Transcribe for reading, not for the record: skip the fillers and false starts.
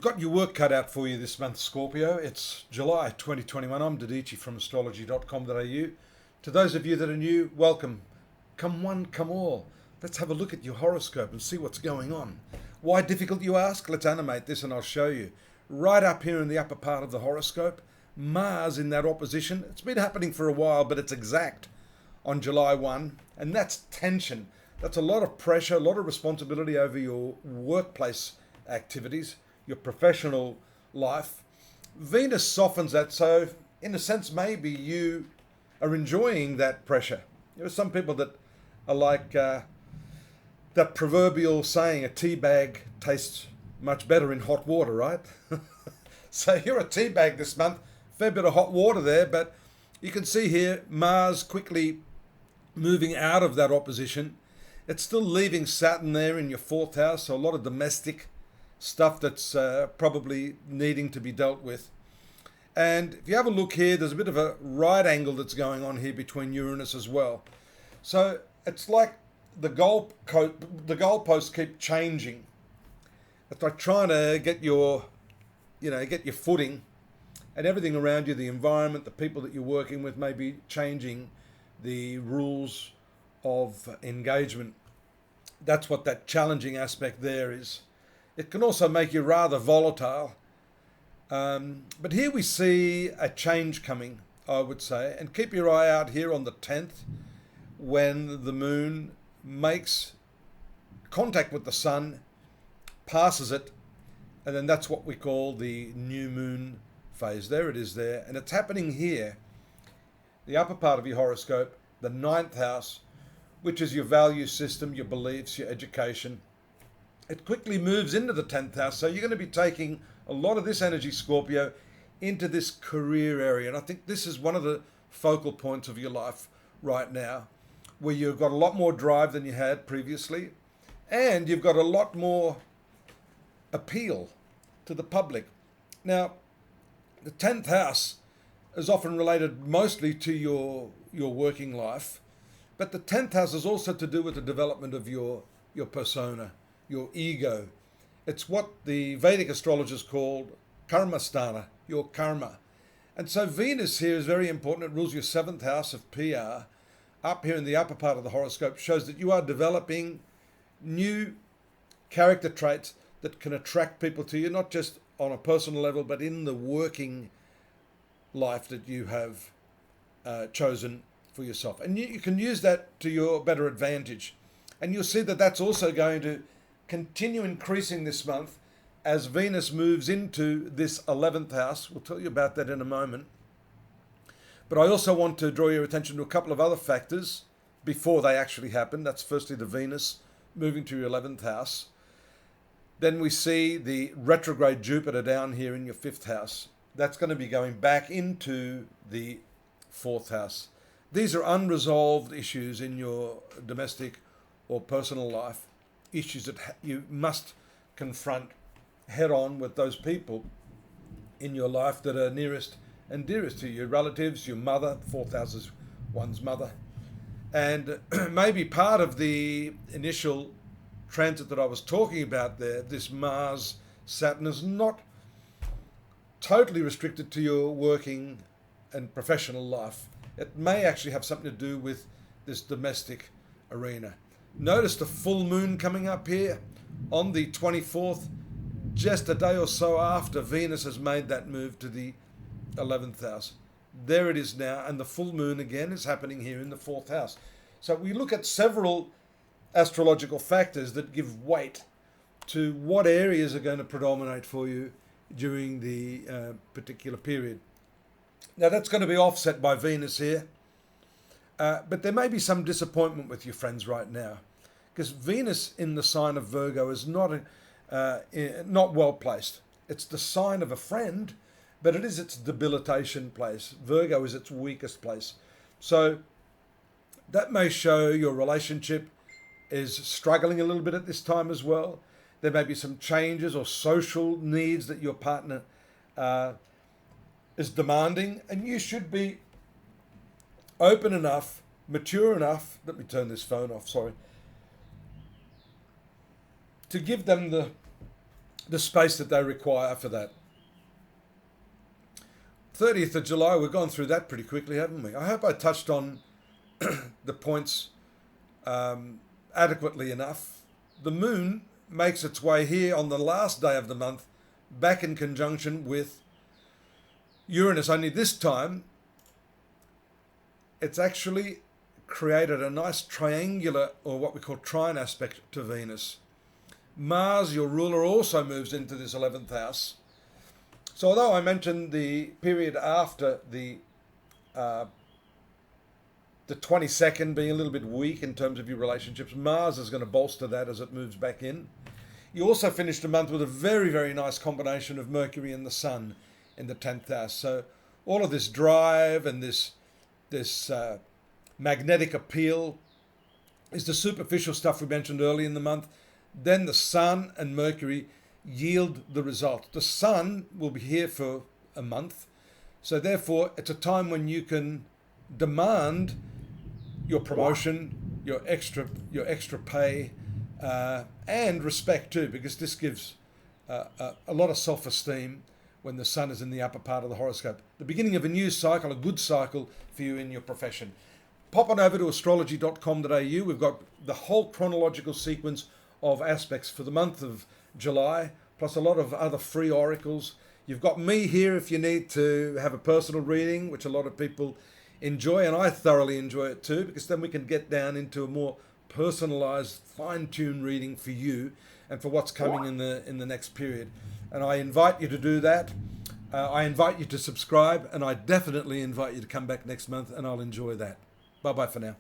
You've got your work cut out for you this month, Scorpio. It's July 2021. I'm Didici from astrology.com.au. To those of you that are new, welcome. Come one, come all. Let's have a look at your horoscope and see what's going on. Why difficult, you ask? Let's animate this and I'll show you. Right up here in the upper part of the horoscope, Mars in that opposition. It's been happening for a while, but it's exact on July 1, and that's tension. That's a lot of pressure, a lot of responsibility over your workplace activities, your professional life. Venus softens that, so in a sense, maybe you are enjoying that pressure. There are some people that are like that proverbial saying, a tea bag tastes much better in hot water, right? So you're a tea bag this month, fair bit of hot water there, but you can see here Mars quickly moving out of that opposition. It's still leaving Saturn there in your fourth house, so a lot of domestic stuff that's probably needing to be dealt with. And if you have a look here, there's a bit of a right angle that's going on here between Uranus as well. So it's like the goalposts keep changing. It's like trying to get your footing, and everything around you, the environment, the people that you're working with, may be changing the rules of engagement. That's what that challenging aspect there is. It can also make you rather volatile. But here we see a change coming, I would say. And keep your eye out here on the 10th, when the moon makes contact with the sun, passes it, and then that's what we call the new moon phase. There it is there. And it's happening here, the upper part of your horoscope, the 9th house, which is your value system, your beliefs, your education. It quickly moves into the 10th house. So you're going to be taking a lot of this energy, Scorpio, into this career area. And I think this is one of the focal points of your life right now, where you've got a lot more drive than you had previously, and you've got a lot more appeal to the public. Now, the 10th house is often related mostly to your working life, but the 10th house is also to do with the development of your persona, your ego. It's what the Vedic astrologers called karmasthana, your karma. And so Venus here is very important. It rules your 7th house of PR. Up here in the upper part of the horoscope shows that you are developing new character traits that can attract people to you, not just on a personal level, but in the working life that you have chosen for yourself. And you can use that to your better advantage. And you'll see that that's also going to continue increasing this month as Venus moves into this 11th house. We'll tell you about that in a moment. But I also want to draw your attention to a couple of other factors before they actually happen. That's firstly the Venus moving to your 11th house. Then we see the retrograde Jupiter down here in your 5th house. That's going to be going back into the 4th house. These are unresolved issues in your domestic or personal life, issues that you must confront head on with those people in your life that are nearest and dearest to you, your relatives, your mother. 4th house is one's mother. And maybe part of the initial transit that I was talking about there, this Mars Saturn, is not totally restricted to your working and professional life. It may actually have something to do with this domestic arena. Notice the full moon coming up here on the 24th, just a day or so after Venus has made that move to the 11th house. There it is now, and the full moon again is happening here in the 4th house. So we look at several astrological factors that give weight to what areas are going to predominate for you during the particular period. Now that's going to be offset by Venus here, but there may be some disappointment with your friends right now, because Venus in the sign of Virgo is not well placed. It's the sign of a friend, but it is its debilitation place. Virgo is its weakest place. So that may show your relationship is struggling a little bit at this time as well. There may be some changes or social needs that your partner is demanding, and you should be open enough, mature enough, let me turn this phone off, sorry, to give them the space that they require for that. 30th of July, we've gone through that pretty quickly, haven't we? I hope I touched on the points adequately enough. The moon makes its way here on the last day of the month, back in conjunction with Uranus, only this time it's actually created a nice triangular, or what we call trine aspect to Venus. Mars, your ruler, also moves into this 11th house. So although I mentioned the period after the 22nd being a little bit weak in terms of your relationships, Mars is going to bolster that as it moves back in. You also finished the month with a very, very nice combination of Mercury and the Sun in the 10th house. So all of this drive and this magnetic appeal is the superficial stuff we mentioned early in the month. Then the Sun and Mercury yield the result. The Sun will be here for a month, so therefore it's a time when you can demand your promotion, your extra pay, and respect too, because this gives a lot of self-esteem when the Sun is in the upper part of the horoscope. The beginning of a new cycle, a good cycle for you in your profession. Pop on over to astrology.com.au. We've got the whole chronological sequence of aspects for the month of July, plus a lot of other free oracles. You've got me here if you need to have a personal reading, which a lot of people enjoy, and I thoroughly enjoy it too, because then we can get down into a more personalized, fine-tuned reading for you and for what's coming in the next period. And I invite you to do that. I invite you to subscribe, and I definitely invite you to come back next month, and I'll enjoy that. Bye-bye for now.